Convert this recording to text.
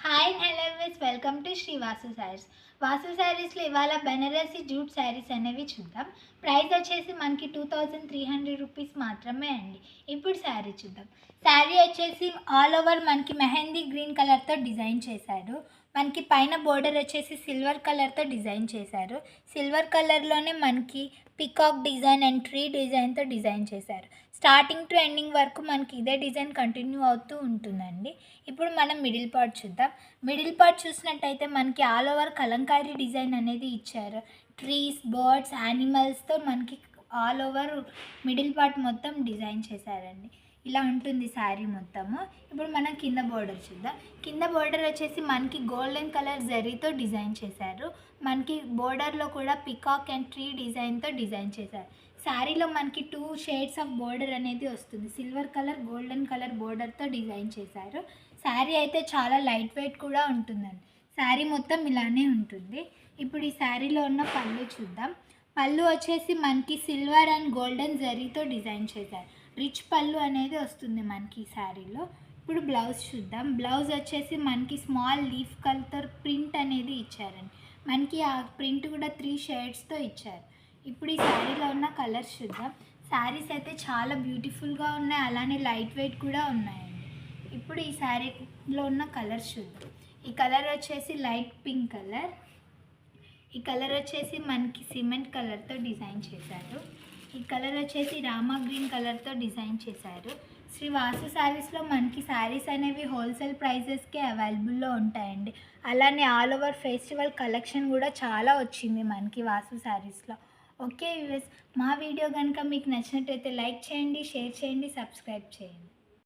Hi hello welcome to Sri Vasu sarees. Vasu శారీస్లో ఇవాళ Banarasi jute saris అనేవి చూద్దాం. ప్రైస్ వచ్చేసి మనకి 2300 రూపీస్ మాత్రమే అండి. ఇప్పుడు శారీ చూద్దాం. శారీ వచ్చేసి ఆల్ ఓవర్ మనకి మెహందీ గ్రీన్ కలర్తో డిజైన్ చేశాడు. మనకి పైన బోర్డర్ వచ్చేసి సిల్వర్ కలర్తో డిజైన్ చేశారు. సిల్వర్ కలర్లోనే మనకి పికాక్ డిజైన్ అండ్ ట్రీ డిజైన్తో డిజైన్ చేశారు. స్టార్టింగ్ టు ఎండింగ్ వరకు మనకి ఇదే డిజైన్ కంటిన్యూ అవుతూ ఉంటుందండి. ఇప్పుడు మనం మిడిల్ పార్ట్ చూద్దాం. మిడిల్ పార్ట్ చూసినట్టయితే మనకి ఆల్ ఓవర్ కలంకారీ డిజైన్ అనేది ఇచ్చారు. ట్రీస్, బర్డ్స్, యానిమల్స్తో మనకి ఆల్ ఓవర్ మిడిల్ పార్ట్ మొత్తం డిజైన్ చేశారండి. ఇలా ఉంటుంది శారీ మొత్తము. ఇప్పుడు మనం కింద బోర్డర్ చూద్దాం. కింద బోర్డర్ వచ్చేసి మనకి గోల్డెన్ కలర్ జరీతో డిజైన్ చేశారు. మనకి బోర్డర్లో కూడా పికాక్ అండ్ ట్రీ డిజైన్తో డిజైన్ చేశారు. శారీలో మనకి 2 షేడ్స్ ఆఫ్ బోర్డర్ అనేది వస్తుంది. సిల్వర్ కలర్, గోల్డెన్ కలర్ బోర్డర్తో డిజైన్ చేశారు. శారీ అయితే చాలా లైట్ వెయిట్ కూడా ఉంటుందండి. శారీ మొత్తం ఇలానే ఉంటుంది. ఇప్పుడు ఈ శారీలో ఉన్న పళ్ళు చూద్దాం. పళ్ళు వచ్చేసి మనకి సిల్వర్ అండ్ గోల్డెన్ జరీతో డిజైన్ చేశారు. రిచ్ పళ్ళు అనేది వస్తుంది మనకి ఈ శారీలో. ఇప్పుడు బ్లౌజ్ చూద్దాం. బ్లౌజ్ వచ్చేసి మనకి స్మాల్ లీఫ్ కలర్ ప్రింట్ అనేది ఇచ్చారండి. మనకి ఆ ప్రింట్ కూడా 3 షేడ్స్తో ఇచ్చారు. ఇప్పుడు ఈ శారీలో ఉన్న కలర్స్ చూద్దాం. శారీస్ అయితే చాలా బ్యూటిఫుల్గా ఉన్నాయి, అలానే లైట్ వెయిట్ కూడా ఉన్నాయండి. ఇప్పుడు ఈ శారీలో ఉన్న కలర్స్ చూద్దాం. ఈ కలర్ వచ్చేసి లైట్ పింక్ కలర్. ఈ కలర్ వచ్చేసి మనకి సిమెంట్ కలర్తో డిజైన్ చేశారు. ఈ కలర్ వచ్చేసి రామా గ్రీన్ కలర్తో డిజైన్ చేశారు. శ్రీ వాసు శారీస్లో మనకి శారీస్ అనేవి హోల్సేల్ ప్రైజెస్కే అవైలబుల్లో ఉంటాయండి. అలానే ఆల్ ఓవర్ ఫెస్టివల్ కలెక్షన్ కూడా చాలా వచ్చింది మనకి వాసు శారీస్లో. ఓకే వ్యూవర్స్, మా వీడియో కనుక మీకు నచ్చినట్టయితే లైక్ చేయండి, షేర్ చేయండి, సబ్స్క్రైబ్ చేయండి.